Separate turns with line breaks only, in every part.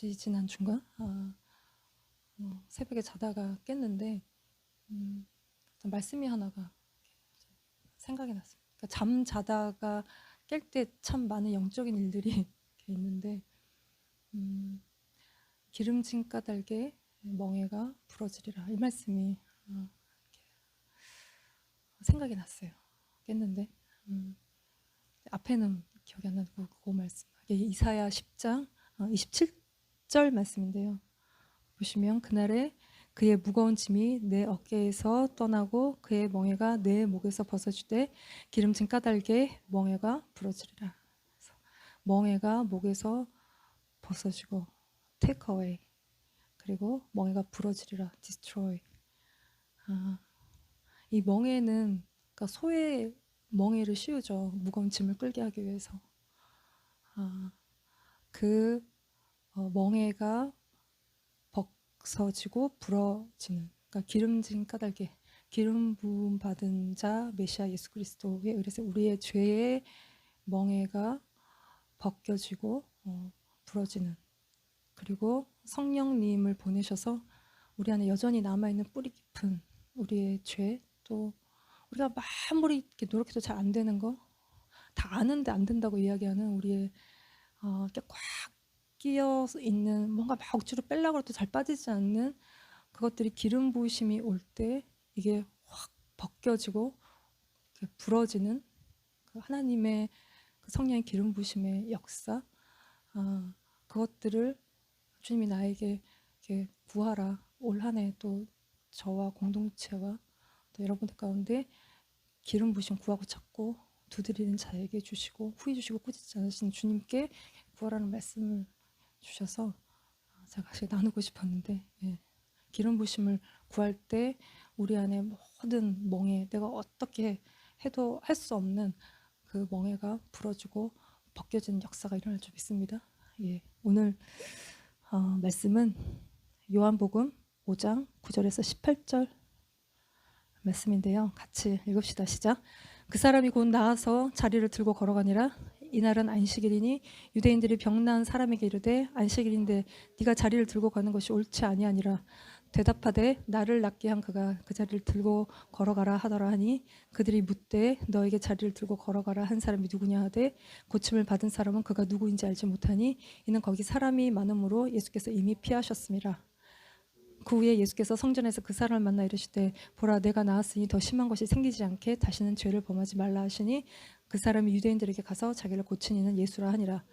지지난 중간 새벽에 자다가 깼는데 말씀이 하나가 생각이 났어요. 그러니까 잠 자다가 깰 때 참 많은 영적인 일들이 있는데 기름진 까닭에 멍에가 부러지리라, 이 말씀이 생각이 났어요. 깼는데 앞에는 기억이 안 나고 그 말씀, 이사야 10장 27절 말씀인데요. 보시면 그날에 그의 무거운 짐이 내 어깨에서 떠나고 그의 멍에가 내 목에서 벗어지되 기름진 까닭에 멍에가 부러지리라. 그래서 멍에가 목에서 벗어지고 take away, 그리고 멍에가 부러지리라, destroy. 이 멍에는 그러니까 소의 멍에를 씌우죠. 무거운 짐을 끌게 하기 위해서. 그 멍에가 벗어지고 부러지는, 그러니까 기름진 까닭에 기름 부음 받은 자 메시아 예수 그리스도에 의해서 우리의 죄의 멍에가 벗겨지고 부러지는, 그리고 성령님을 보내셔서 우리 안에 여전히 남아있는 뿌리 깊은 우리의 죄, 또 우리가 아무리 이렇게 노력해도 잘 안 되는 거, 다 아는데 안 된다고 이야기하는 우리의 이렇게 꽉 끼어 있는, 뭔가 막 억지로 빼려고 해도 잘 빠지지 않는 그것들이 기름 부으심이 올 때 이게 확 벗겨지고 부러지는 그 하나님의 그 성령의 기름 부으심의 역사, 그것들을 주님이 나에게 이렇게 구하라. 올 한 해 또 저와 공동체와 또 여러분들 가운데 기름 부으심 구하고 찾고 두드리는 자에게 주시고 후히 주시고 꾸짖지 않으신 주님께 구하라는 말씀을 주셔서 제가 같이 나누고 싶었는데, 기름 부으심을 구할 때 우리 안에 모든 멍에, 내가 어떻게 해도 할 수 없는 그 멍에가 부러지고 벗겨지는 역사가 일어날 줄 믿습니다. 오늘 말씀은 요한복음 5장 9절에서 18절 말씀인데요. 같이 읽읍시다. 시작. 그 사람이 곧 나와서 자리를 들고 걸어가니라. 이날은 안식일이니 유대인들이 병난 사람에게 이르되 안식일인데 네가 자리를 들고 가는 것이 옳지 아니하니라. 대답하되 나를 낫게 한 그가 그 자리를 들고 걸어가라 하더라 하니 그들이 묻되 너에게 자리를 들고 걸어가라 한 사람이 누구냐 하되 고침을 받은 사람은 그가 누구인지 알지 못하니 이는 거기 사람이 많음으로 예수께서 이미 피하셨음이라. 그 후에 예수께서 성전에서 그 사람을 만나 이르시되 보라 내가 나았으니 더 심한 것이 생기지 않게 다시는 죄를 범하지 말라 하시니 그 사람이 유대인들에게 가서 자기를 고친 이는 예수라 하니라.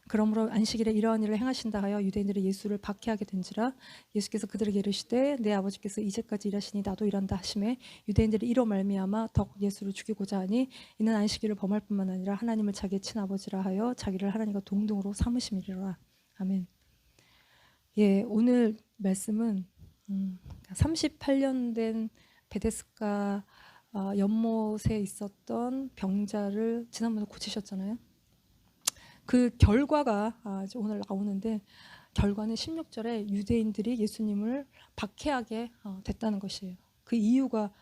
그러므로 안식일에 이러한 일을 행하신다 하여 유대인들이 예수를 박해하게 된지라. 예수께서 그들에게 이르시되 내 아버지께서 이제까지 일하시니 나도 일한다 하시매 유대인들이 이로 말미암아 더욱 예수를 죽이고자 하니 이는 안식일을 범할 뿐만 아니라 하나님을 자기의 친아버지라 하여 자기를 하나님과 동등으로 삼으심이리라. 아멘. 오늘 말씀은 38년 된 베데스다 연못에 있었던 병자를 지난번에 고치셨잖아요. 그 결과가 오늘 나오는데, 결과는 16절에 유대인들이 예수님을 박해하게 됐다는 것이에요. 그 이유가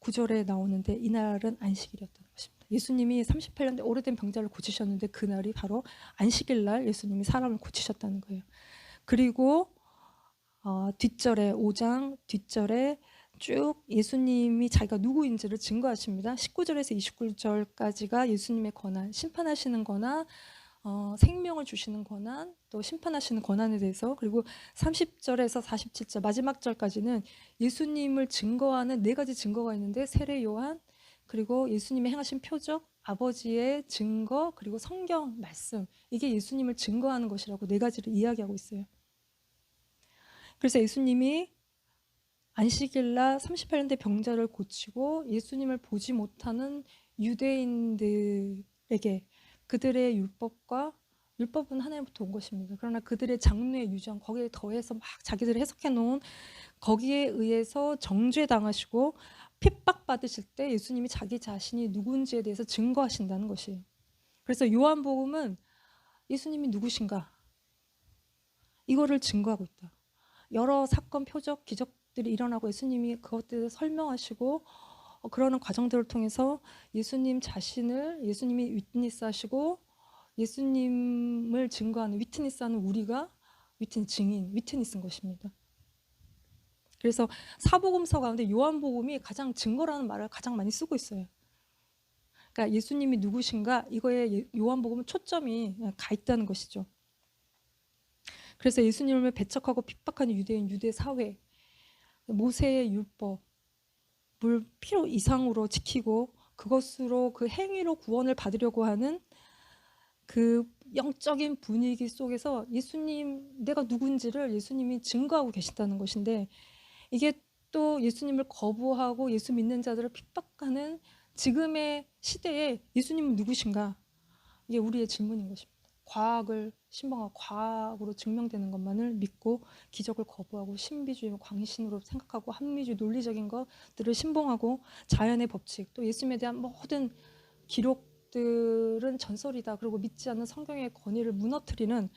9절에 나오는데 이날은 안식일이었다는 것입니다. 예수님이 38년 된 오래된 병자를 고치셨는데 그날이 바로 안식일 날 예수님이 사람을 고치셨다는 거예요. 그리고 뒷절에 5장 뒷절에 쭉 예수님이 자기가 누구인지를 증거하십니다. 19절에서 29절까지가 예수님의 권한, 심판하시는 권한, 생명을 주시는 권한, 또 심판하시는 권한에 대해서, 그리고 30절에서 47절 마지막 절까지는 예수님을 증거하는 4가지 증거가 있는데 세례 요한, 그리고 예수님의 행하신 표적, 아버지의 증거, 그리고 성경 말씀, 이게 예수님을 증거하는 것이라고 4가지를 이야기하고 있어요. 그래서 예수님이 안식일날 38년 된 병자를 고치고 예수님을 보지 못하는 유대인들에게 그들의 율법은 하나님부터 온 것입니다. 그러나 그들의 장르의 유전, 거기에 더해서 막 자기들이 해석해 놓은 거기에 의해서 정죄당하시고 핍박받으실 때 예수님이 자기 자신이 누군지에 대해서 증거하신다는 것이에요. 그래서 요한복음은 예수님이 누구신가, 이거를 증거하고 있다. 여러 사건, 표적, 기적들이 일어나고 예수님이 그것들을 설명하시고 그러는 과정들을 통해서 예수님 자신을, 예수님이 위트니스하시고 예수님을 증거하는, 위트니스하는 우리가 위트니 쓴 것입니다. 그래서 사복음서 가운데 요한복음이 가장 증거라는 말을 가장 많이 쓰고 있어요. 그러니까 예수님이 누구신가 이거에 요한복음은 초점이 가 있다는 것이죠. 그래서 예수님을 배척하고 핍박하는 유대인 유대 사회, 모세의 율법을 필요 이상으로 지키고 그것으로 그 행위로 구원을 받으려고 하는 그 영적인 분위기 속에서 예수님, 내가 누군지를 예수님이 증거하고 계신다는 것인데, 이게 또 예수님을 거부하고 예수 믿는 자들을 핍박하는 지금의 시대에 예수님은 누구신가? 이게 우리의 질문인 것입니다. 과학을 신봉하고 과학으로 증명되는 것만을 믿고 기적을 거부하고 신비주의, 광신으로 생각하고 합리주의, 논리적인 것들을 신봉하고 자연의 법칙, 또 예수님에 대한 모든 기록들은 전설이다. 그리고 믿지 않는 성경의 권위를 무너뜨리는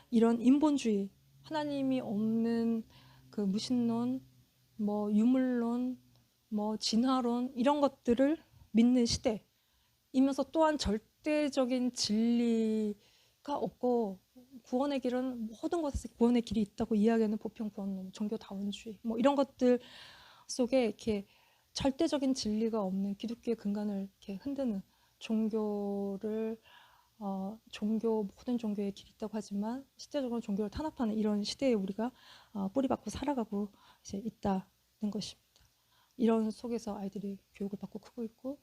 이런 인본주의, 하나님이 없는 그 무신론, 뭐 유물론, 뭐 진화론 이런 것들을 믿는 시대이면서 또한 절대적인 진리가 없고 구원의 길은 모든 것에서 구원의 길이 있다고 이야기하는 보편 구원론, 종교다원주의 뭐 이런 것들 속에 이렇게 절대적인 진리가 없는 기독교의 근간을 이렇게 흔드는 종교를 모든 종교의 길이 있다고 하지만 실제적으로 종교를 탄압하는 이런 시대에 우리가 뿌리박고 살아가고 이제 있다는 것입니다. 이런 속에서 아이들이 교육을 받고 크고 있고,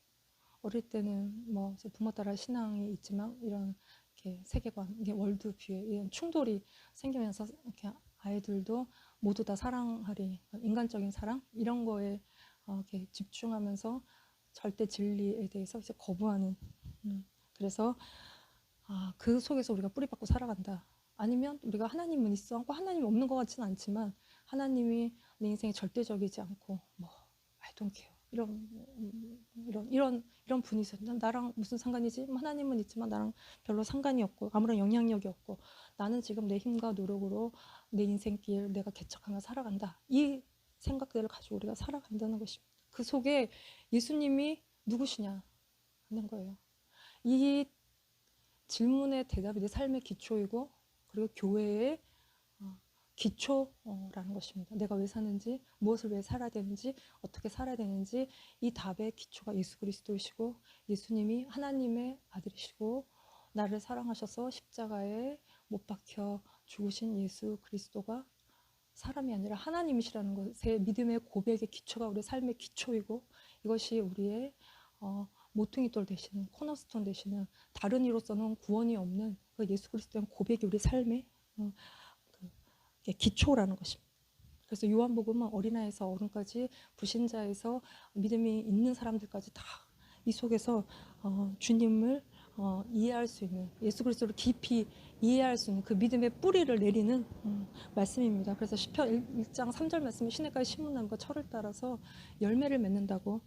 어릴 때는 뭐 부모 따라 신앙이 있지만 이런 이렇게 세계관, 이게 월드뷰에 이런 충돌이 생기면서 이렇게 아이들도 모두 다 사랑하리, 인간적인 사랑 이런 거에 이렇게 집중하면서 절대 진리에 대해서 이제 거부하는. 그래서 그 속에서 우리가 뿌리박고 살아간다. 아니면 우리가 하나님은 있어, 하나님이 없는 것 같지는 않지만 하나님이 내 인생에 절대적이지 않고 뭐 I don't care 이런 분이 있어요. 나랑 무슨 상관이지? 하나님은 있지만 나랑 별로 상관이 없고 아무런 영향력이 없고 나는 지금 내 힘과 노력으로 내 인생길 내가 개척하며 살아간다. 이 생각들을 가지고 우리가 살아간다는 것입니다. 그 속에 예수님이 누구시냐 하는 거예요. 이 질문의 대답이 내 삶의 기초이고 그리고 교회의 기초라는 것입니다. 내가 왜 사는지, 무엇을 왜 살아야 되는지, 어떻게 살아야 되는지 이 답의 기초가 예수 그리스도이시고 예수님이 하나님의 아들이시고 나를 사랑하셔서 십자가에 못 박혀 죽으신 예수 그리스도가 사람이 아니라 하나님이시라는 것의 믿음의 고백의 기초가 우리의 삶의 기초이고 이것이 우리의 모퉁이돌 되시는 코너스톤 되시는 다른 이로서는 구원이 없는 그 예수 그리스도의 고백이 우리 삶의 기초라는 것입니다. 그래서 요한복음은 어린아이에서 어른까지 불신자에서 믿음이 있는 사람들까지 다 이 속에서 주님을 이해할 수 있는, 예수 그리스도를 깊이 이해할 수 있는 그 믿음의 뿌리를 내리는 말씀입니다. 그래서 시편 1장 3절 말씀이 시냇가의 시문나무가 철을 따라서 열매를 맺는다고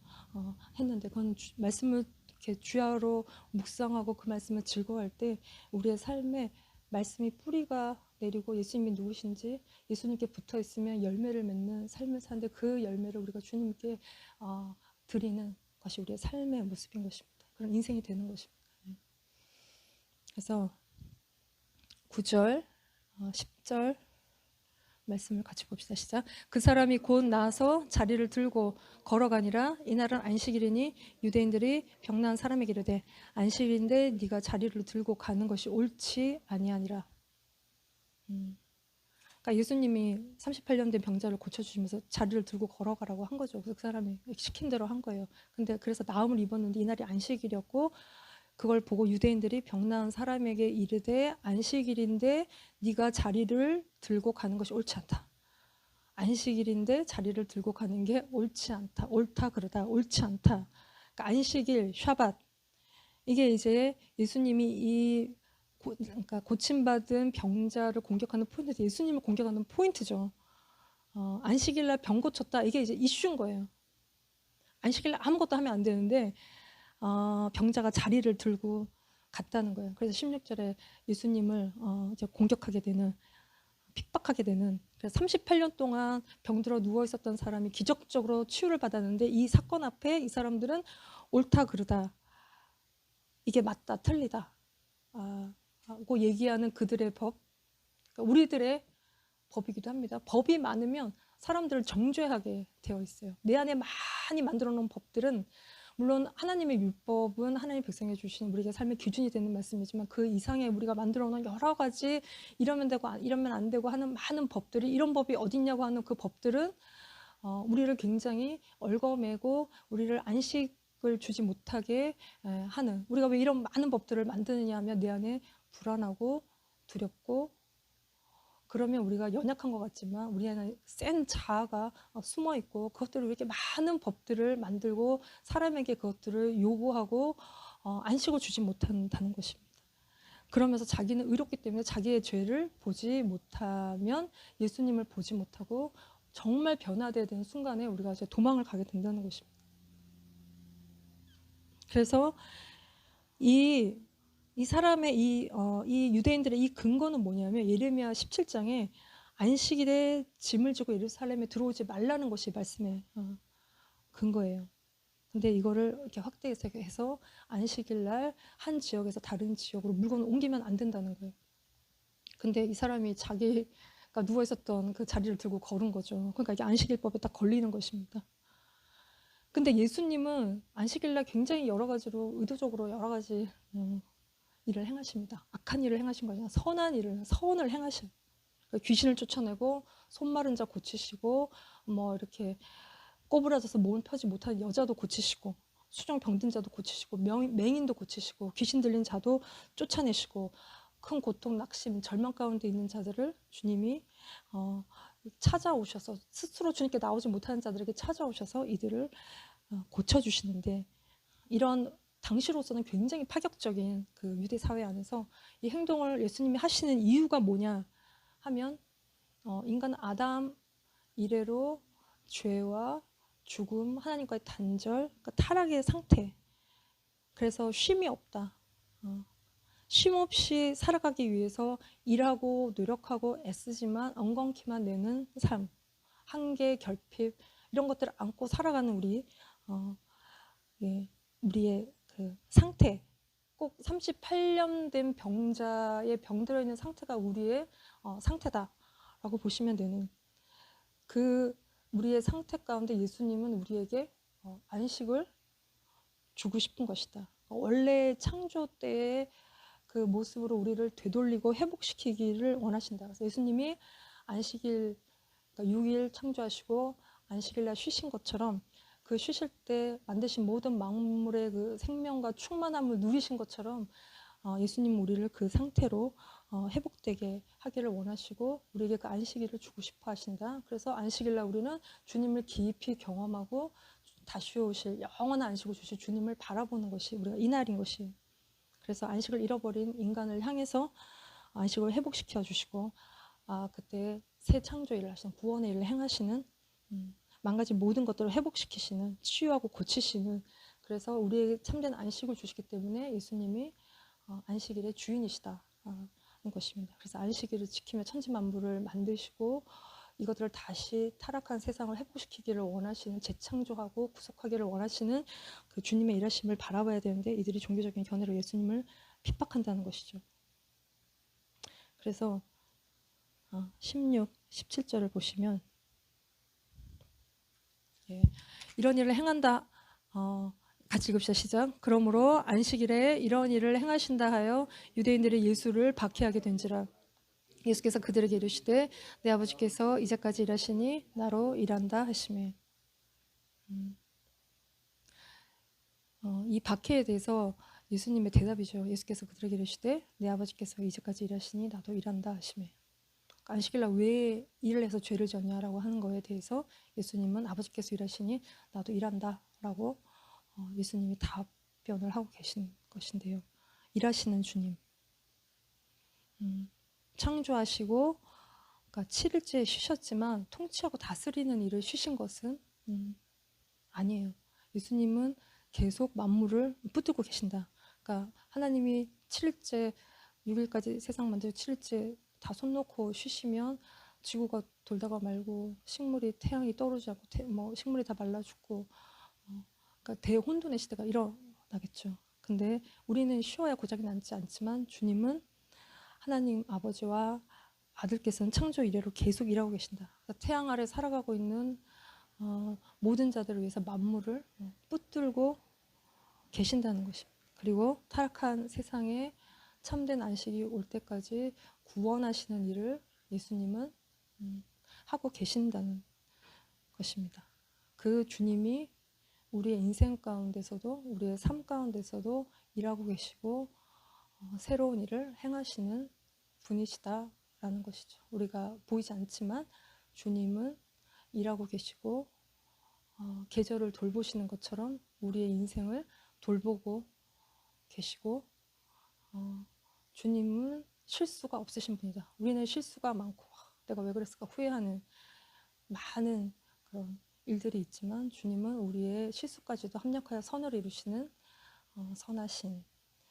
했는데 그건 말씀을 이렇게 주야로 묵상하고 그 말씀을 즐거워할 때 우리의 삶에 말씀이 뿌리가 내리고 예수님이 누구신지 예수님께 붙어 있으면 열매를 맺는 삶을 사는데 그 열매를 우리가 주님께 드리는 것이 우리의 삶의 모습인 것입니다. 그런 인생이 되는 것입니다. 그래서 9절, 10절 말씀을 같이 봅시다. 시작. 그 사람이 곧 나서 자리를 들고 걸어가니라. 이날은 안식일이니 유대인들이 병난 사람에게 이르되 안식일인데 네가 자리를 들고 가는 것이 옳지 아니하니라. 그러니까 예수님이 38년 된 병자를 고쳐주시면서 자리를 들고 걸어가라고 한 거죠. 그 사람이 시킨 대로 한 거예요. 근데 그래서 나음을 입었는데 이날이 안식일이었고 그걸 보고 유대인들이 병나은 사람에게 이르되 안식일인데 네가 자리를 들고 가는 것이 옳지 않다. 안식일인데 자리를 들고 가는 게 옳지 않다. 옳다 그러다. 옳지 않다. 그러니까 안식일, 샤밧 이게 이제 예수님이 그러니까 고침받은 병자를 공격하는 포인트에서 예수님을 공격하는 포인트죠. 안식일날 병 고쳤다. 이게 이제 이슈인 거예요. 안식일날 아무것도 하면 안 되는데 병자가 자리를 들고 갔다는 거예요. 그래서 16절에 예수님을 이제 공격하게 되는, 핍박하게 되는. 그래서 38년 동안 병들어 누워 있었던 사람이 기적적으로 치유를 받았는데 이 사건 앞에 이 사람들은 옳다 그르다, 이게 맞다 틀리다 하고 얘기하는 그들의 법, 그러니까 우리들의 법이기도 합니다. 법이 많으면 사람들을 정죄하게 되어 있어요. 내 안에 많이 만들어 놓은 법들은 물론 하나님의 율법은 하나님 백성에 주신 우리에게 삶의 기준이 되는 말씀이지만 그 이상의 우리가 만들어 놓은 여러 가지 이러면 되고 이러면 안 되고 하는 많은 법들이 이런 법이 어딨냐고 하는 그 법들은 우리를 굉장히 얽어매고 우리를 안식을 주지 못하게 하는, 우리가 왜 이런 많은 법들을 만드느냐 하면 내 안에 불안하고 두렵고, 그러면 우리가 연약한 것 같지만 우리 안에 센 자아가 숨어 있고 그것들을 이렇게 많은 법들을 만들고 사람에게 그것들을 요구하고 안식을 주지 못한다는 것입니다. 그러면서 자기는 의롭기 때문에 자기의 죄를 보지 못하면 예수님을 보지 못하고 정말 변화되어야 되는 순간에 우리가 이제 도망을 가게 된다는 것입니다. 그래서 이 사람의 이 유대인들의 이 근거는 뭐냐면 예레미야 17장에 안식일에 짐을 지고 예루살렘에 들어오지 말라는 것이 말씀의 근거예요. 근데 이거를 이렇게 확대해서 안식일 날 한 지역에서 다른 지역으로 물건을 옮기면 안 된다는 거예요. 근데 이 사람이 자기가 누워 있었던 그 자리를 들고 걸은 거죠. 그러니까 이게 안식일법에 딱 걸리는 것입니다. 근데 예수님은 안식일 날 굉장히 여러 가지로 의도적으로 여러 가지 일을 행하십니다. 악한 일을 행하신 것이 아니라 선한 일을, 선을 행하셔요. 귀신을 쫓아내고 손 마른 자 고치시고 뭐 이렇게 꼬부라져서 몸을 펴지 못하는 여자도 고치시고 수정 병든 자도 고치시고 맹인도 고치시고 귀신 들린 자도 쫓아내시고 큰 고통, 낙심, 절망 가운데 있는 자들을 주님이 찾아오셔서 스스로 주님께 나오지 못하는 자들에게 찾아오셔서 이들을 고쳐주시는데, 이런 당시로서는 굉장히 파격적인 그 유대 사회 안에서 이 행동을 예수님이 하시는 이유가 뭐냐 하면 인간 아담 이래로 죄와 죽음, 하나님과의 단절, 그러니까 타락의 상태, 그래서 쉼이 없다. 쉼 없이 살아가기 위해서 일하고 노력하고 애쓰지만 엉겅퀴만 내는 삶, 한계, 결핍 이런 것들을 안고 살아가는 우리의 그 상태, 꼭 38년 된 병자의 병들어 있는 상태가 우리의 상태다라고 보시면 되는 그 우리의 상태 가운데 예수님은 우리에게 안식을 주고 싶은 것이다. 원래 창조 때의 그 모습으로 우리를 되돌리고 회복시키기를 원하신다. 그래서 예수님이 안식일, 그러니까 6일 창조하시고 안식일 날 쉬신 것처럼 그 쉬실 때 만드신 모든 만물의 그 생명과 충만함을 누리신 것처럼 예수님은 우리를 그 상태로 회복되게 하기를 원하시고 우리에게 그 안식일을 주고 싶어 하신다. 그래서 안식일 날 우리는 주님을 깊이 경험하고 다시 오실 영원한 안식을 주실 주님을 바라보는 것이 우리가 이날인 것이. 그래서 안식을 잃어버린 인간을 향해서 안식을 회복시켜 주시고 그때 새 창조 일을 하시는, 구원의 일을 행하시는, 망가진 모든 것들을 회복시키시는, 치유하고 고치시는, 그래서 우리에게 참된 안식을 주시기 때문에 예수님이 안식일의 주인이시다는 것입니다. 그래서 안식일을 지키며 천지만물을 만드시고 이것들을 다시 타락한 세상을 회복시키기를 원하시는, 재창조하고 구속하기를 원하시는 그 주님의 일하심을 바라봐야 되는데 이들이 종교적인 견해로 예수님을 핍박한다는 것이죠. 그래서 16, 17절을 보시면 이런 일을 행한다. 같이 읽읍시다. 시작. 그러므로 안식일에 이런 일을 행하신다 하여 유대인들이 예수를 박해하게 된지라. 예수께서 그들에게 이르시되 내 아버지께서 이제까지 일하시니 나로 일한다 하시매. 이 박해에 대해서 예수님의 대답이죠. 예수께서 그들에게 이르시되 내 아버지께서 이제까지 일하시니 나도 일한다 하시매. 안식일날 왜 일을 해서 죄를 졌냐라고 하는 거에 대해서 예수님은 아버지께서 일하시니 나도 일한다라고 예수님이 답변을 하고 계신 것인데요. 일하시는 주님, 창조하시고 그러니까 7일째 쉬셨지만 통치하고 다스리는 일을 쉬신 것은 아니에요. 예수님은 계속 만물을 붙들고 계신다. 그러니까 하나님이 7일째 6일까지 세상 만들고 7일째 다 손 놓고 쉬시면 지구가 돌다가 말고 식물이 태양이 떠오르지 않고 식물이 다 말라 죽고 그러니까 대혼돈의 시대가 일어나겠죠. 근데 우리는 쉬어야 고장이 나지 않지만 주님은 하나님 아버지와 아들께서는 창조 이래로 계속 일하고 계신다. 그러니까 태양 아래 살아가고 있는 모든 자들을 위해서 만물을 붙들고 계신다는 것입니다. 그리고 타락한 세상에 참된 안식이 올 때까지 구원하시는 일을 예수님은 하고 계신다는 것입니다. 그 주님이 우리의 인생 가운데서도 우리의 삶 가운데서도 일하고 계시고 새로운 일을 행하시는 분이시다라는 것이죠. 우리가 보이지 않지만 주님은 일하고 계시고 계절을 돌보시는 것처럼 우리의 인생을 돌보고 계시고 주님은 실수가 없으신 분이다. 우리는 실수가 많고 내가 왜 그랬을까 후회하는 많은 그런 일들이 있지만 주님은 우리의 실수까지도 합력하여 선을 이루시는 선하신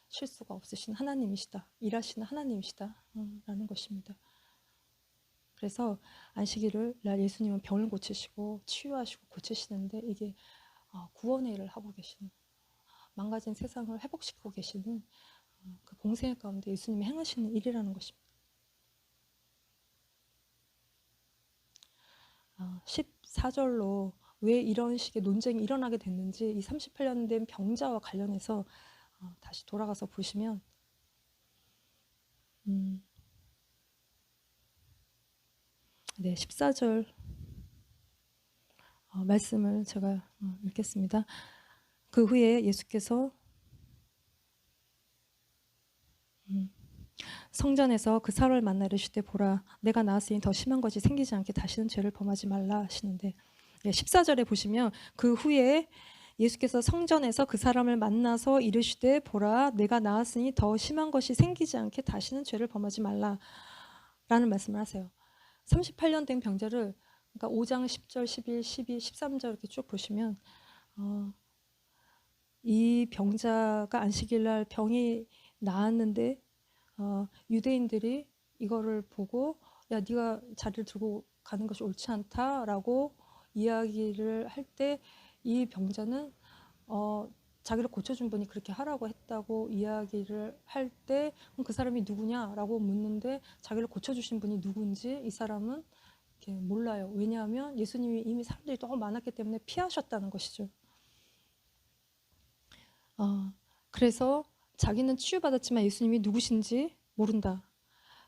실수가 없으신 하나님이시다. 일하시는 하나님이시다. 라는 것입니다. 그래서 안식일을 날 예수님은 병을 고치시고 치유하시고 고치시는데 이게 구원의 일을 하고 계시는 망가진 세상을 회복시키고 계시는 그 공생의 가운데 예수님이 행하시는 일이라는 것입니다. 14절로 왜 이런 식의 논쟁이 일어나게 됐는지 이 38년 된 병자와 관련해서 다시 돌아가서 보시면 네, 14절 말씀을 제가 읽겠습니다. 그 후에 예수께서 성전에서 그 사람을 만나 이르시되 보라 내가 나았으니 더 심한 것이 생기지 않게 다시는 죄를 범하지 말라 하시는데 14절에 보시면 그 후에 예수께서 성전에서 그 사람을 만나서 이르시되 보라 내가 나았으니 더 심한 것이 생기지 않게 다시는 죄를 범하지 말라 라는 말씀을 하세요. 38년 된 병자를 그러니까 5장 10절, 11, 12, 13절 이렇게 쭉 보시면 이 병자가 안식일날 병이 나았는데 유대인들이 이거를 보고 야 네가 자리를 들고 가는 것이 옳지 않다라고 이야기를 할 때 이 병자는 자기를 고쳐준 분이 그렇게 하라고 했다고 이야기를 할 때 그 사람이 누구냐라고 묻는데 자기를 고쳐주신 분이 누군지 이 사람은 이렇게 몰라요. 왜냐하면 예수님이 이미 사람들이 너무 많았기 때문에 피하셨다는 것이죠. 그래서 자기는 치유받았지만 예수님이 누구신지 모른다.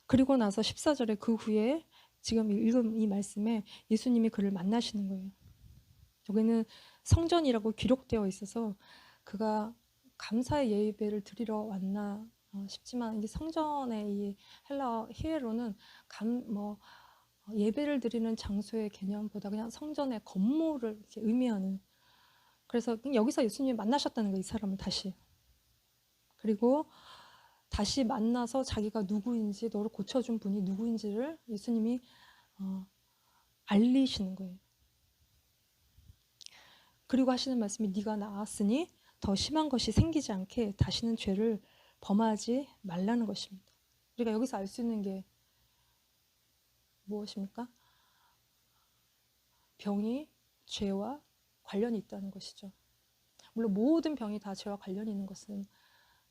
그리고 나서 14절에 그 후에 지금 읽은 이 말씀에 예수님이 그를 만나시는 거예요. 여기는 성전이라고 기록되어 있어서 그가 감사의 예배를 드리러 왔나 싶지만 이게 성전의 이 헬라어 히에로는 예배를 드리는 장소의 개념보다 그냥 성전의 건물을 이렇게 의미하는 그래서 여기서 예수님이 만나셨다는 거예요. 이 사람을 다시. 그리고 다시 만나서 자기가 누구인지 너를 고쳐준 분이 누구인지를 예수님이 알리시는 거예요. 그리고 하시는 말씀이 네가 나았으니 더 심한 것이 생기지 않게 다시는 죄를 범하지 말라는 것입니다. 우리가 여기서 알 수 있는 게 무엇입니까? 병이 죄와 관련이 있다는 것이죠. 물론 모든 병이 다 죄와 관련이 있는 것은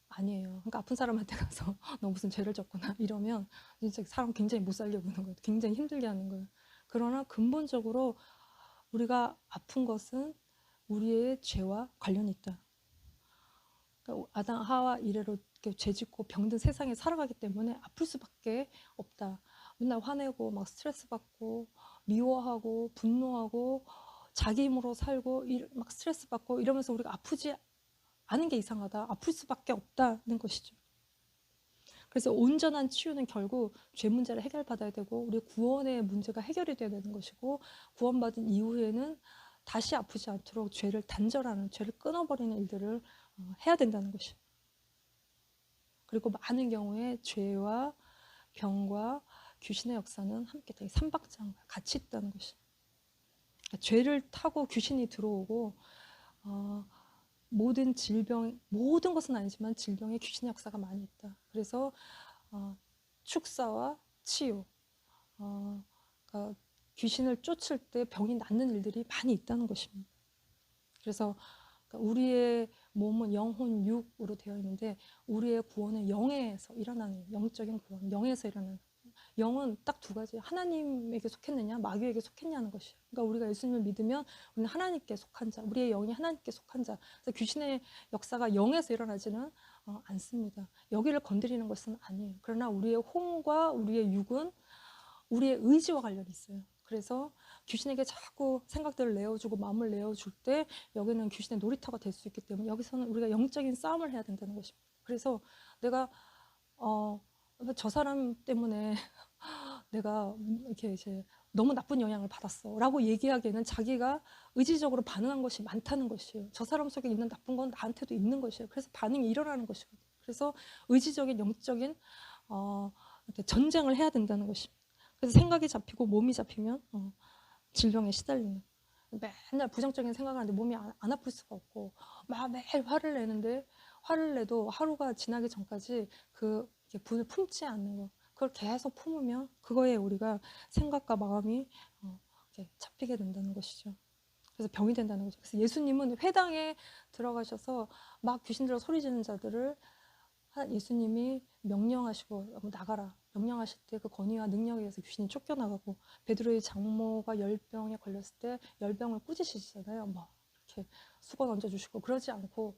아니에요. 그러니까 아픈 사람한테 가서 너 무슨 죄를 졌구나 이러면 진짜 사람 굉장히 못 살려보는 거예요. 굉장히 힘들게 하는 거예요. 그러나 근본적으로 우리가 아픈 것은 우리의 죄와 관련이 있다. 그러니까 아담 하와 이래로 죄 짓고 병든 세상에 살아가기 때문에 아플 수밖에 없다. 맨날 화내고 막 스트레스 받고 미워하고 분노하고 자기 힘으로 살고 막 스트레스 받고 이러면서 우리가 아프지 않은 게 이상하다. 아플 수밖에 없다는 것이죠. 그래서 온전한 치유는 결국 죄 문제를 해결받아야 되고 우리 구원의 문제가 해결이 돼야 되는 것이고 구원받은 이후에는 다시 아프지 않도록 죄를 단절하는 죄를 끊어버리는 일들을 해야 된다는 것이죠. 그리고 많은 경우에 죄와 병과 귀신의 역사는 함께 되게 삼박자인 거예요. 같이 있다는 것이죠. 그러니까 죄를 타고 귀신이 들어오고 모든 질병, 모든 것은 아니지만 질병에 귀신의 역사가 많이 있다. 그래서 축사와 치유, 그러니까 귀신을 쫓을 때 병이 낫는 일들이 많이 있다는 것입니다. 그래서 우리의 몸은 영혼, 육으로 되어 있는데 우리의 구원은 영에서 일어나는 영적인 구원, 영에서 일어나는 영은 딱 두 가지. 하나님에게 속했느냐, 마귀에게 속했냐는 것이에요. 그러니까 우리가 예수님을 믿으면 우리는 하나님께 속한 자, 우리의 영이 하나님께 속한 자. 그래서 귀신의 역사가 영에서 일어나지는 않습니다. 여기를 건드리는 것은 아니에요. 그러나 우리의 혼과 우리의 육은 우리의 의지와 관련이 있어요. 그래서 귀신에게 자꾸 생각들을 내어주고 마음을 내어줄 때 여기는 귀신의 놀이터가 될 수 있기 때문에 여기서는 우리가 영적인 싸움을 해야 된다는 것입니다. 그래서 내가 저 사람 때문에 내가 이렇게 이제 너무 나쁜 영향을 받았어 라고 얘기하기에는 자기가 의지적으로 반응한 것이 많다는 것이에요. 저 사람 속에 있는 나쁜 건 나한테도 있는 것이에요. 그래서 반응이 일어나는 것이거든요. 그래서 의지적인 영적인 이렇게 전쟁을 해야 된다는 것입니다. 그래서 생각이 잡히고 몸이 잡히면 질병에 시달리는, 맨날 부정적인 생각을 하는데 몸이 안 아플 수가 없고 막 매일 화를 내는데 화를 내도 하루가 지나기 전까지 그 분을 품지 않는 거, 그걸 계속 품으면 그거에 우리가 생각과 마음이 이렇게 잡히게 된다는 것이죠. 그래서 병이 된다는 거죠. 그래서 예수님은 회당에 들어가셔서 막 귀신 들어 소리 지르는 자들을 예수님이 명령하시고 나가라 명령하실 때 그 권위와 능력에 의해서 귀신이 쫓겨나가고, 베드로의 장모가 열병에 걸렸을 때 열병을 꾸짖으시잖아요. 막 이렇게 수건 얹어주시고 그러지 않고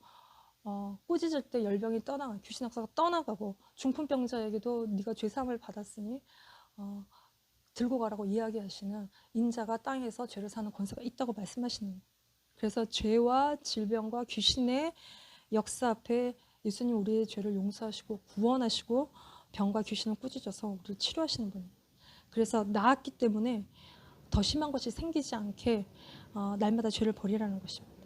꾸짖을 때 열병이 귀신 역사가 떠나가고, 중풍병자에게도 네가 죄사함을 받았으니 들고 가라고 이야기하시는 인자가 땅에서 죄를 사는 권세가 있다고 말씀하시는 거예요. 그래서 죄와 질병과 귀신의 역사 앞에 예수님 우리의 죄를 용서하시고 구원하시고 병과 귀신을 꾸짖어서 우리를 치료하시는 분이에요. 그래서 나았기 때문에 더 심한 것이 생기지 않게 날마다 죄를 버리라는 것입니다.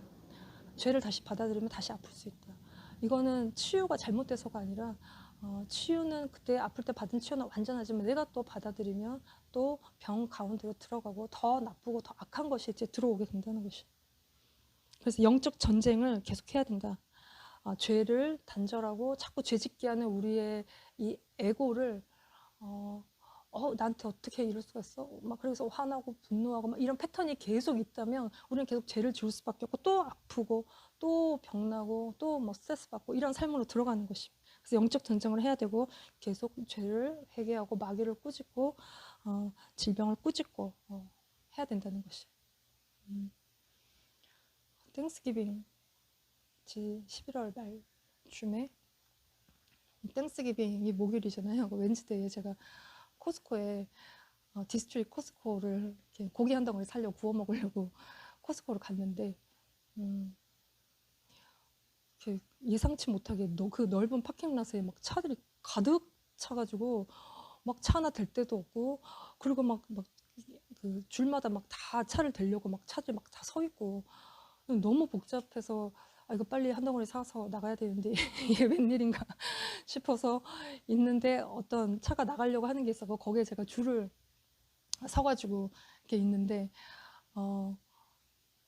죄를 다시 받아들이면 다시 아플 수 있다. 이거는 치유가 잘못돼서가 아니라 치유는 그때 아플 때 받은 치유는 완전하지만 내가 또 받아들이면 또 병 가운데로 들어가고 더 나쁘고 더 악한 것이 이제 들어오게 된다는 것이에요. 그래서 영적 전쟁을 계속해야 된다. 죄를 단절하고 자꾸 죄짓게 하는 우리의 이 에고를 나한테 어떻게 이럴 수가 있어? 막 그래서 화나고 분노하고 막 이런 패턴이 계속 있다면 우리는 계속 죄를 지을 수밖에 없고 또 아프고 또 병나고 또 뭐 스트레스 받고 이런 삶으로 들어가는 것입니다. 그래서 영적 전쟁을 해야 되고 계속 죄를 회개하고 마귀를 꾸짖고 질병을 꾸짖고 해야 된다는 것이에요. 땡스기빙 11월 말쯤에 땡스기빙이 목요일이잖아요. 웬즈데이에 제가 코스코에 디스트릭 코스코를 이렇게 고기 한 덩어리 사려고 구워 먹으려고 코스코를 갔는데 예상치 못하게 그 넓은 파킹랏에 막 차들이 가득 차가지고 막 차 하나 댈 데도 없고, 그리고 막 그 줄마다 막 다 차를 대려고 막 차들 막 다 서 있고 너무 복잡해서 이거 빨리 한 덩어리 사서 나가야 되는데 이게 웬일인가 싶어서 있는데 어떤 차가 나가려고 하는 게 있어서 거기에 제가 줄을 서가지고 이렇게 있는데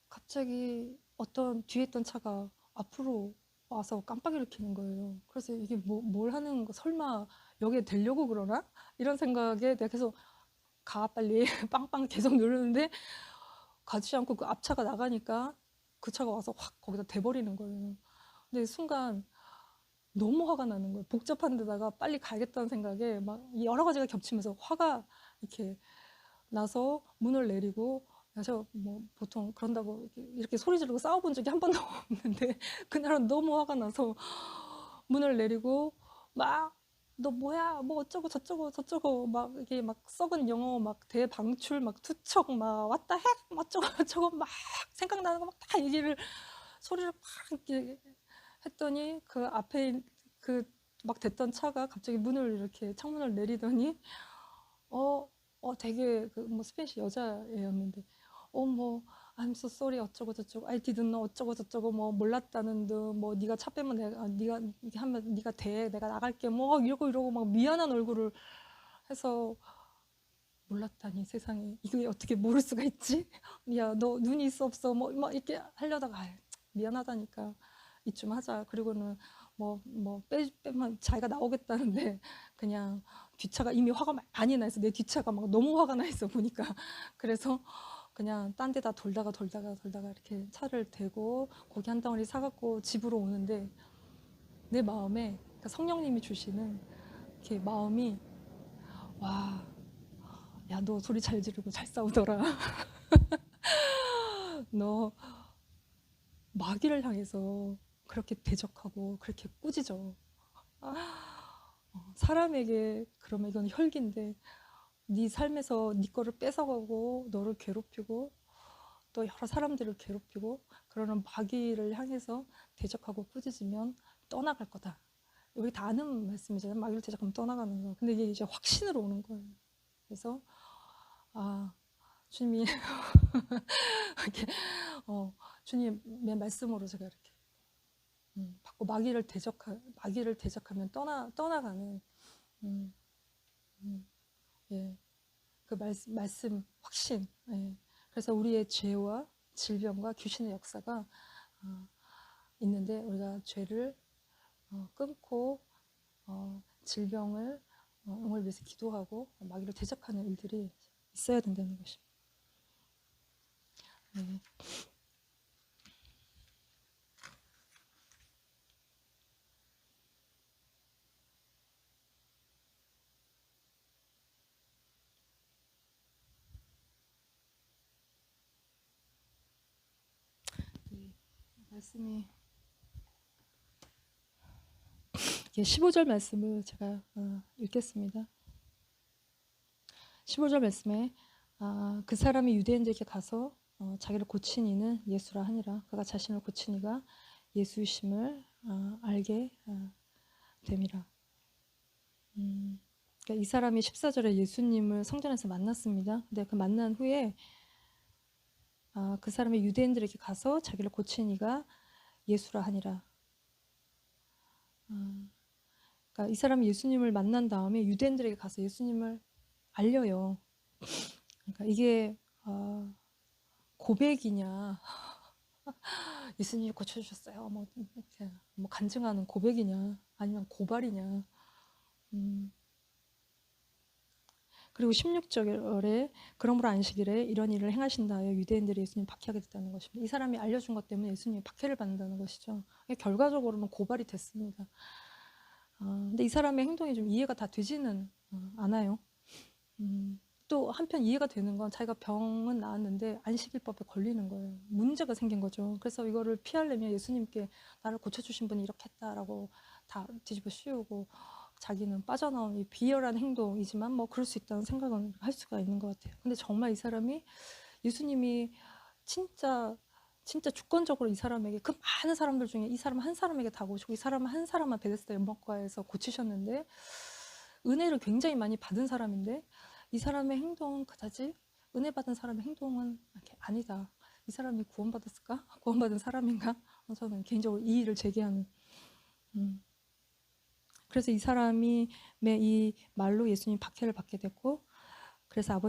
갑자기 어떤 뒤에 있던 차가 앞으로 와서 깜빡이를 켜는 거예요. 그래서 이게 뭘 하는 거, 설마 여기에 대려고 그러나? 이런 생각에 내가 계속 가 빨리 빵빵 계속 누르는데 가지 않고 그 앞차가 나가니까 그 차가 와서 확 거기다 대버리는 거예요. 근데 순간 너무 화가 나는 거예요. 복잡한 데다가 빨리 가야겠다는 생각에 막 여러 가지가 겹치면서 화가 이렇게 나서 문을 내리고, 그래서 뭐 보통 그런다고 이렇게 소리 지르고 싸워본 적이 한 번도 없는데 그날은 너무 화가 나서 문을 내리고 막 너 뭐야 뭐 어쩌고 저쩌고 막 이게 막 썩은 영어 막 대방출 막 투척 막 왔다 핵 어쩌고 저쩌고 막 생각나는 거 막 다 얘기를 소리를 막 이렇게 했더니 그 앞에 그 막 됐던 차가 갑자기 문을 이렇게 창문을 내리더니 되게 그 뭐 스페니시 여자애였는데 뭐 I'm so sorry 어쩌고 저쩌고 I didn't know 어쩌고 저쩌고 뭐 몰랐다는 듯 뭐 네가 차 빼면 네가 이렇게 하면 네가 돼 내가 나갈게 뭐 이러고 막 미안한 얼굴을 해서, 몰랐다니 세상에 이게 어떻게 모를 수가 있지? 야 너 눈이 있어 없어 뭐 이렇게 하려다가 미안하다니까 이쯤 하자. 그리고는 빼면 자기가 나오겠다는데 그냥 뒷차가 이미 화가 많이 나 있어. 내 뒷차가 막 너무 화가 나 있어 보니까. 그래서 그냥 딴 데다 돌다가 이렇게 차를 대고 고기 한 덩어리 사갖고 집으로 오는데 내 마음에 그러니까 성령님이 주시는 이렇게 마음이 와 야, 너 소리 잘 지르고 잘 싸우더라. 너 마귀를 향해서 그렇게 대적하고 그렇게 꾸짖어. 사람에게 그러면 이건 혈기인데 네 삶에서 네 거를 뺏어가고 너를 괴롭히고 또 여러 사람들을 괴롭히고 그러는 마귀를 향해서 대적하고 꾸짖으면 떠나갈 거다. 여기 다 아는 말씀이잖아요. 마귀를 대적하면 떠나가는 거. 근데 이게 이제 확신으로 오는 거예요. 그래서 주님이 이렇게 주님의 말씀으로 제가 이렇게 받고 마귀를 대적하면 떠나가는 음, 음, 예, 그 말씀 확신. 예. 그래서 우리의 죄와 질병과 귀신의 역사가 있는데 우리가 죄를 끊고 질병을 응을 위해서 기도하고 마귀를 대적하는 일들이 있어야 된다는 것입니다. 네. 말씀이 15절 말씀을 제가 읽겠습니다. 15절 말씀에 그 사람이 유대인들에게 가서 자기를 고친 이는 예수라 하니라. 그가 자신을 고친 이가 예수이심을 알게 됨이라. 그러니까 이 사람이 14절에 예수님을 성전에서 만났습니다. 근데 그 만난 후에 그 사람이 유대인들에게 가서 자기를 고친 이가 예수라 하니라. 그러니까 이 사람이 예수님을 만난 다음에 유대인들에게 가서 예수님을 알려요. 그러니까 이게 고백이냐, 예수님이 고쳐주셨어요. 뭐 간증하는 고백이냐, 아니면 고발이냐. 그리고 16절에 그러므로 안식일에 이런 일을 행하신다 하여 유대인들이 예수님 박해하게 됐다는 것입니다. 이 사람이 알려준 것 때문에 예수님이 박해를 받는다는 것이죠. 결과적으로는 고발이 됐습니다. 근데 이 사람의 행동이 좀 이해가 다 되지는 않아요. 또 한편 이해가 되는 건 자기가 병은 나았는데 안식일법에 걸리는 거예요. 문제가 생긴 거죠. 그래서 이거를 피하려면 예수님께 나를 고쳐주신 분이 이렇게 했다라고 다 뒤집어 씌우고 자기는 빠져나온 이 비열한 행동이지만 뭐 그럴 수 있다는 생각은 할 수가 있는 것 같아요. 근데 정말 이 사람이 예수님이 진짜 주권적으로 이 사람에게 그 많은 사람들 중에 이 사람 한 사람에게 다 오시고 이 사람 한 사람만 베데스다 연못가에서 고치셨는데 은혜를 굉장히 많이 받은 사람인데 이 사람의 행동은 그다지 은혜 받은 사람의 행동은 아니다. 이 사람이 구원받았을까? 구원받은 사람인가? 저는 개인적으로 이 일을 제기하는 그래서 이 사람이 이 말로 예수님 박해를 받게 됐고 그래서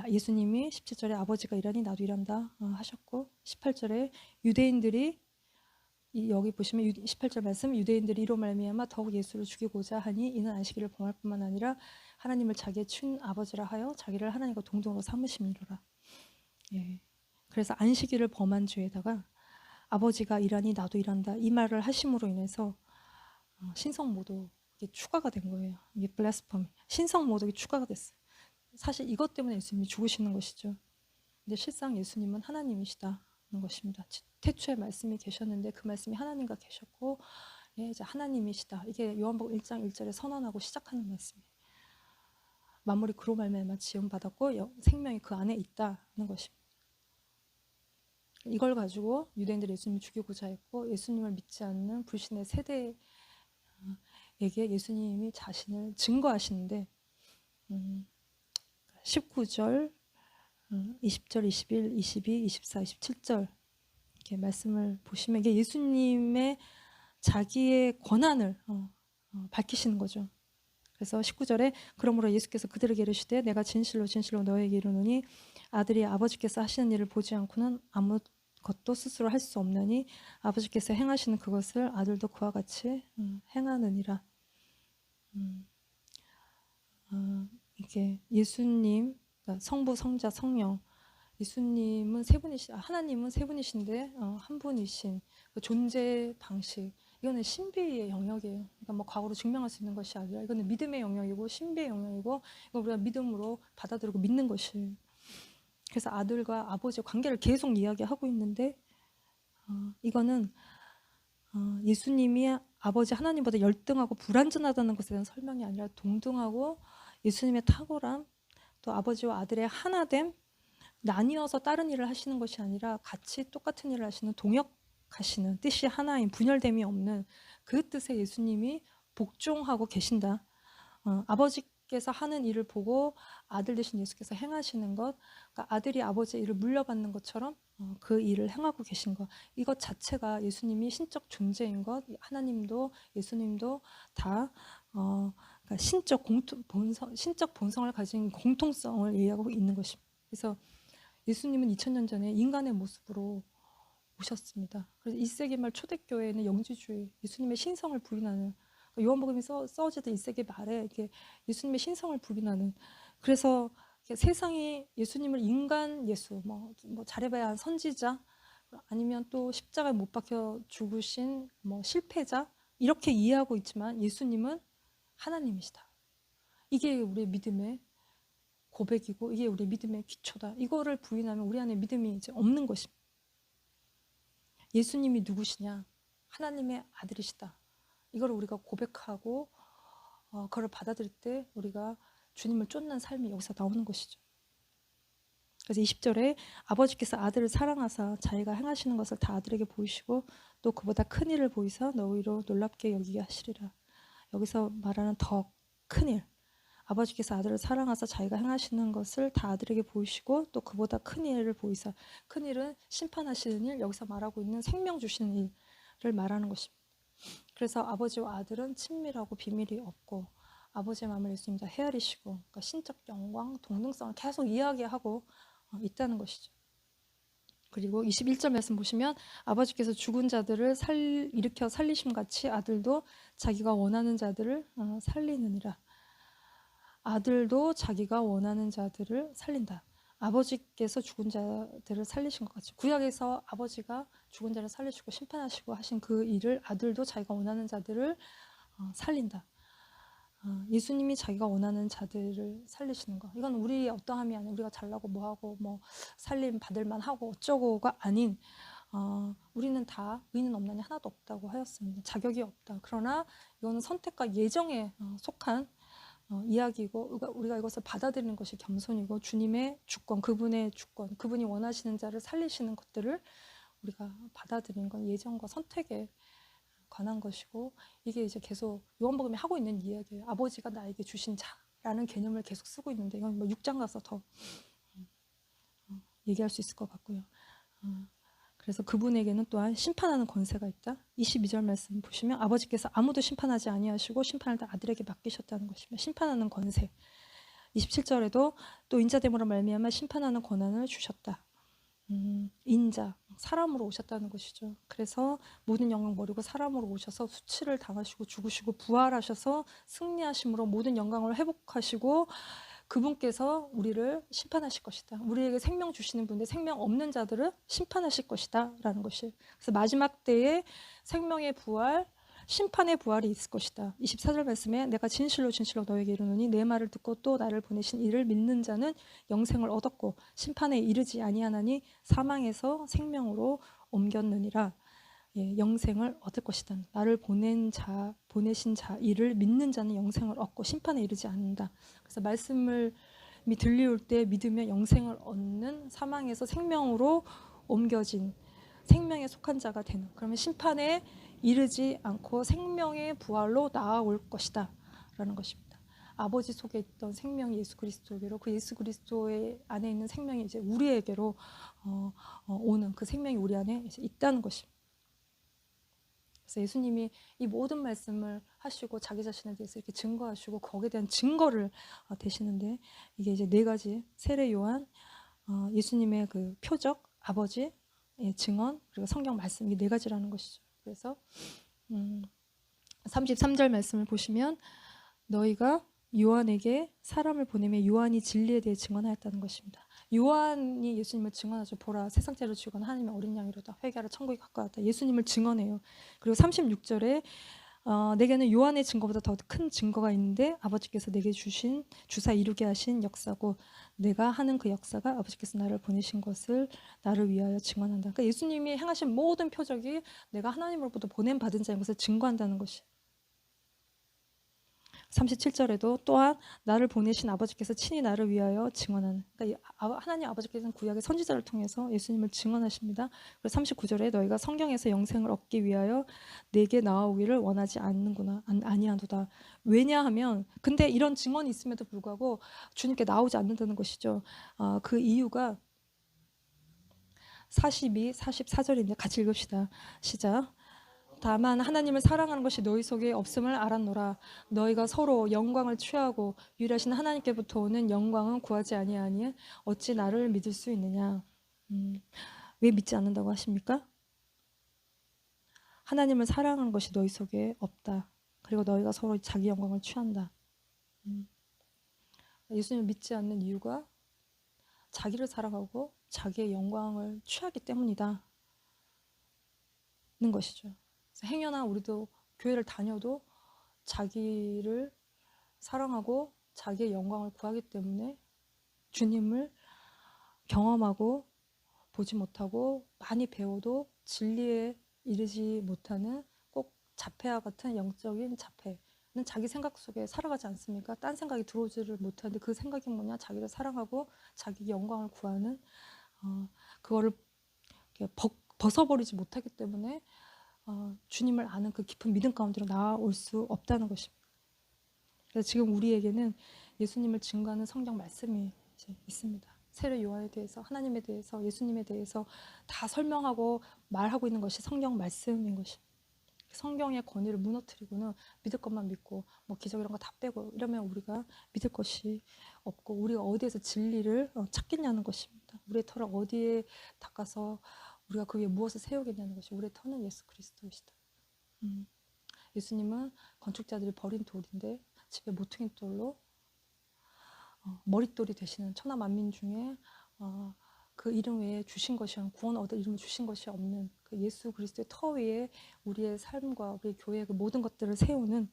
예수님이 17절에 아버지가 일하니 나도 일한다 하셨고 18절에 유대인들이 여기 보시면 18절 말씀 유대인들이 이로 말미암아 더욱 예수를 죽이고자 하니 이는 안식일을 범할 뿐만 아니라 하나님을 자기의 친 아버지라 하여 자기를 하나님과 동등으로 삼으심이로라. 예. 그래서 안식일을 범한 죄에다가 아버지가 일하니 나도 일한다 이 말을 하심으로 인해서 신성모독 이게 추가가 된 거예요. 이게 블라스퍼미. 신성모독이 추가가 됐어요. 사실 이것 때문에 예수님이 죽으시는 것이죠. 근데 실상 예수님은 하나님이시다는 것입니다. 태초에 말씀이 계셨는데 그 말씀이 하나님과 계셨고 이제 하나님이시다. 이게 요한복음 1장 1절에 선언하고 시작하는 말씀이에요. 만물이 그로 말미암아 지음받았고 생명이 그 안에 있다는 것입니다. 이걸 가지고 유대인들이 예수님을 죽이고자 했고 예수님을 믿지 않는 불신의 세대에게 예수님이 자신을 증거하시는데 19절, 20절, 21, 22, 24, 27절 이렇게 말씀을 보시면 이게 예수님의 자기의 권한을 밝히시는 거죠. 그래서 19절에 그러므로 예수께서 그들에게 이르시되 내가 진실로 진실로 너에게 이르노니 아들이 아버지께서 하시는 일을 보지 않고는 아무것도 스스로 할 수 없나니 아버지께서 행하시는 그것을 아들도 그와 같이 행하느니라. 이게 예수님, 그러니까 성부, 성자, 성령 예수님은 세 분이시, 하나님은 세 분이신데 한 분이신 그 존재 방식 이거는 신비의 영역이에요. 그러니까 뭐 과거로 증명할 수 있는 것이 아니라 이거는 믿음의 영역이고 신비의 영역이고 이거 우리가 믿음으로 받아들이고 믿는 것이에요. 그래서 아들과 아버지의 관계를 계속 이야기하고 있는데 이거는 예수님이 아버지 하나님보다 열등하고 불완전하다는 것에 대한 설명이 아니라 동등하고 예수님의 탁월함, 또 아버지와 아들의 하나됨, 나뉘어서 다른 일을 하시는 것이 아니라 같이 똑같은 일을 하시는 동역하시는 뜻이 하나인 분열됨이 없는 그 뜻에 예수님이 복종하고 계신다. 아버지께서 하는 일을 보고 아들 되신 예수께서 행하시는 것, 그러니까 아들이 아버지의 일을 물려받는 것처럼 그 일을 행하고 계신 것, 이것 자체가 예수님이 신적 존재인 것, 하나님도 예수님도 다 그러니까 신적 본성을 가진 공통성을 얘기하고 있는 것입니다. 그래서 예수님은 2000년 전에 인간의 모습으로 오셨습니다. 그래서 1세기 말 초대교회는 영지주의, 예수님의 신성을 부인하는, 요한복음이 써지던 1세기 말에 이렇게 예수님의 신성을 부인하는, 그래서 세상이 예수님을 인간 예수, 뭐 잘해봐야 한 선지자, 아니면 또 십자가에 못 박혀 죽으신 뭐 실패자, 이렇게 이해하고 있지만 예수님은 하나님이시다. 이게 우리의 믿음의 고백이고 이게 우리 믿음의 기초다. 이거를 부인하면 우리 안에 믿음이 이제 없는 것입니다. 예수님이 누구시냐? 하나님의 아들이시다. 이걸 우리가 고백하고 그걸 받아들일 때 우리가 주님을 쫓는 삶이 여기서 나오는 것이죠. 그래서 20절에 아버지께서 아들을 사랑하사 자기가 행하시는 것을 다 아들에게 보이시고 또 그보다 큰 일을 보이사 너희로 놀랍게 여기게 하시리라. 여기서 말하는 더 큰 일, 아버지께서 아들을 사랑하사 자기가 행하시는 것을 다 아들에게 보이시고 또 그보다 큰 일을 보이사, 큰 일은 심판하시는 일, 여기서 말하고 있는 생명 주시는 일을 말하는 것입니다. 그래서 아버지와 아들은 친밀하고 비밀이 없고 아버지의 마음을 예수님 다 헤아리시고, 그러니까 신적 영광, 동등성을 계속 이야기하고 있다는 것이죠. 그리고 21절 말씀 보시면 아버지께서 죽은 자들을 일으켜 살리심같이 아들도 자기가 원하는 자들을 살리느니라. 아들도 자기가 원하는 자들을 살린다. 아버지께서 죽은 자들을 살리신 것 같이 구약에서 아버지가 죽은 자를 살리시고 심판하시고 하신 그 일을 아들도 자기가 원하는 자들을 살린다. 예수님이 자기가 원하는 자들을 살리시는 것, 이건 우리의 어떠함이 아니라 우리가 잘나고 뭐하고 뭐 살림 받을만 하고 어쩌고가 아닌 우리는 다 의는 없나니 하나도 없다고 하였습니다. 자격이 없다. 그러나 이거는 선택과 예정에 속한 이야기이고 우리가 이것을 받아들이는 것이 겸손이고 주님의 주권, 그분의 주권, 그분이 원하시는 자를 살리시는 것들을 우리가 받아들이는 건 예정과 선택에 관한 것이고, 이게 이제 계속 요한복음이 하고 있는 이야기예요. 아버지가 나에게 주신 자라는 개념을 계속 쓰고 있는데 이건 뭐 6장 가서 더 얘기할 수 있을 것 같고요. 그래서 그분에게는 또한 심판하는 권세가 있다. 22절 말씀 보시면 아버지께서 아무도 심판하지 아니하시고 심판을 다 아들에게 맡기셨다는 것입니다. 심판하는 권세. 27절에도 또 인자됨으로 말미암아 심판하는 권한을 주셨다. 인자, 사람으로 오셨다는 것이죠. 그래서 모든 영광 버리고 사람으로 오셔서 수치를 당하시고 죽으시고 부활하셔서 승리하심으로 모든 영광을 회복하시고 그분께서 우리를 심판하실 것이다. 우리에게 생명 주시는 분인데 생명 없는 자들을 심판하실 것이다 라는 것이, 그래서 마지막 때에 생명의 부활, 심판의 부활이 있을 것이다. 24절 말씀에 내가 진실로 진실로 너에게 이르노니 내 말을 듣고 또 나를 보내신 이를 믿는 자는 영생을 얻었고 심판에 이르지 아니하나니 사망에서 생명으로 옮겼느니라. 영생을 얻을 것이다. 나를 보내신 자 이를 믿는 자는 영생을 얻고 심판에 이르지 않는다. 그래서 말씀을 들려올 때 믿으면 영생을 얻는, 사망에서 생명으로 옮겨진 생명에 속한 자가 되는, 그러면 심판에 이르지 않고 생명의 부활로 나아올 것이다 라는 것입니다. 아버지 속에 있던 생명이 예수 그리스도에게로, 그 예수 그리스도의 안에 있는 생명이 이제 우리에게로 오는, 그 생명이 우리 안에 이제 있다는 것입니다. 그래서 예수님이 이 모든 말씀을 하시고 자기 자신에 대해서 이렇게 증거하시고 거기에 대한 증거를 대시는데, 이게 이제 4가지 세례 요한, 예수님의 그 표적, 아버지 증언, 그리고 성경 말씀, 이 4가지라는 것이죠. 그래서 33절 말씀을 보시면 너희가 요한에게 사람을 보내며 요한이 진리에 대해 증언하였다는 것입니다. 요한이 예수님을 증언하죠. 보라, 세상 죄를 지고 하나님의 어린 양이로다. 회개하라, 천국이 가까웠다. 예수님을 증언해요. 그리고 36절에 내게는 요한의 증거보다 더 큰 증거가 있는데 아버지께서 내게 주사 이루게 하신 역사고 내가 하는 그 역사가 아버지께서 나를 보내신 것을 나를 위하여 증언한다. 그러니까 예수님이 행하신 모든 표적이 내가 하나님으로부터 보냄받은 자인 것을 증거한다는 것이. 37절에도 또한 나를 보내신 아버지께서 친히 나를 위하여 증언하는, 그러니까 하나님 아버지께서는 구약의 선지자를 통해서 예수님을 증언하십니다. 그리고 39절에 너희가 성경에서 영생을 얻기 위하여 내게 나아오기를 원하지 않는구나, 아니하도다. 왜냐하면, 근데 이런 증언이 있음에도 불구하고 주님께 나오지 않는다는 것이죠. 그 이유가 42, 44절인데 같이 읽읍시다. 시작. 다만 하나님을 사랑하는 것이 너희 속에 없음을 알았노라. 너희가 서로 영광을 취하고 유일하신 하나님께부터 오는 영광은 구하지 아니하니 어찌 나를 믿을 수 있느냐. 왜 믿지 않는다고 하십니까? 하나님을 사랑하는 것이 너희 속에 없다. 그리고 너희가 서로 자기 영광을 취한다. 예수님을 믿지 않는 이유가 자기를 사랑하고 자기의 영광을 취하기 때문이다. 는 것이죠. 행여나 우리도 교회를 다녀도 자기를 사랑하고 자기의 영광을 구하기 때문에 주님을 경험하고 보지 못하고 많이 배워도 진리에 이르지 못하는 꼭 자폐와 같은 영적인 자폐는 자기 생각 속에 살아가지 않습니까? 딴 생각이 들어오지를 못하는데 그 생각이 뭐냐? 자기를 사랑하고 자기 영광을 구하는 그거를 벗어버리지 못하기 때문에 주님을 아는 그 깊은 믿음 가운데로 나아올 수 없다는 것입니다. 그래서 지금 우리에게는 예수님을 증거하는 성경 말씀이 이제 있습니다. 세례 요한에 대해서, 하나님에 대해서, 예수님에 대해서 다 설명하고 말하고 있는 것이 성경 말씀인 것입니다. 성경의 권위를 무너뜨리고는 믿을 것만 믿고 뭐 기적 이런 거 다 빼고 이러면 우리가 믿을 것이 없고 우리가 어디에서 진리를 찾겠냐는 것입니다. 우리의 터를 어디에 닦아서 우리가 그 위에 무엇을 세우겠냐는 것이. 우리의 터는 예수 그리스도이시다. 예수님은 건축자들이 버린 돌인데 집에 모퉁이 돌로 머릿돌이 되시는 천하 만민 중에 그 이름 외에 주신 것이 구원 얻을 이름을 주신 것이 없는 그 예수 그리스도의 터 위에 우리의 삶과 우리 교회의 그 모든 것들을 세우는,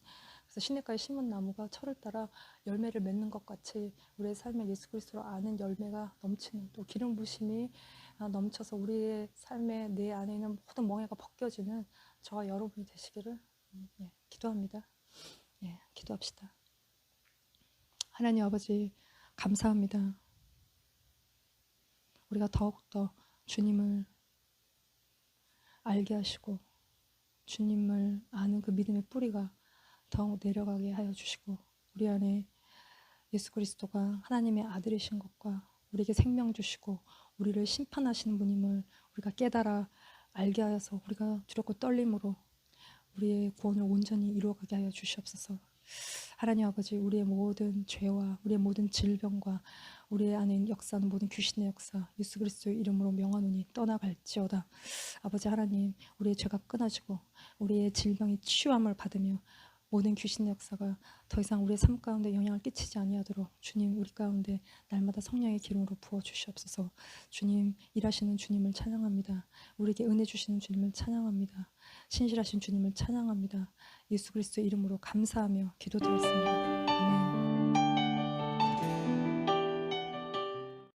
그래서 시냇가에 심은 나무가 철을 따라 열매를 맺는 것 같이 우리의 삶에 예수 그리스도를 아는 열매가 넘치는, 또 기름 부심이 넘쳐서 우리의 삶에 내 안에 있는 모든 멍에가 벗겨지는 저와 여러분이 되시기를 기도합니다. 기도합시다. 하나님 아버지 감사합니다. 우리가 더욱더 주님을 알게 하시고 주님을 아는 그 믿음의 뿌리가 더욱 내려가게 하여 주시고 우리 안에 예수 그리스도가 하나님의 아들이신 것과 우리에게 생명 주시고 우리를 심판하시는 분임을 우리가 깨달아 알게 하여서 우리가 두렵고 떨림으로 우리의 구원을 온전히 이루어가게 하여 주시옵소서. 하나님 아버지, 우리의 모든 죄와 우리의 모든 질병과 우리의 안에 역사하는 모든 귀신의 역사 예수 그리스도의 이름으로 명하노니 떠나갈지어다. 아버지 하나님, 우리의 죄가 끊어지고 우리의 질병이 치유함을 받으며 모든 귀신의 역사가 더 이상 우리의 삶 가운데 영향을 끼치지 아니하도록 주님 우리 가운데 날마다 성령의 기름으로 부어주시옵소서. 주님, 일하시는 주님을 찬양합니다. 우리에게 은혜 주시는 주님을 찬양합니다. 신실하신 주님을 찬양합니다. 예수 그리스도의 이름으로 감사하며 기도드렸습니다. 아멘.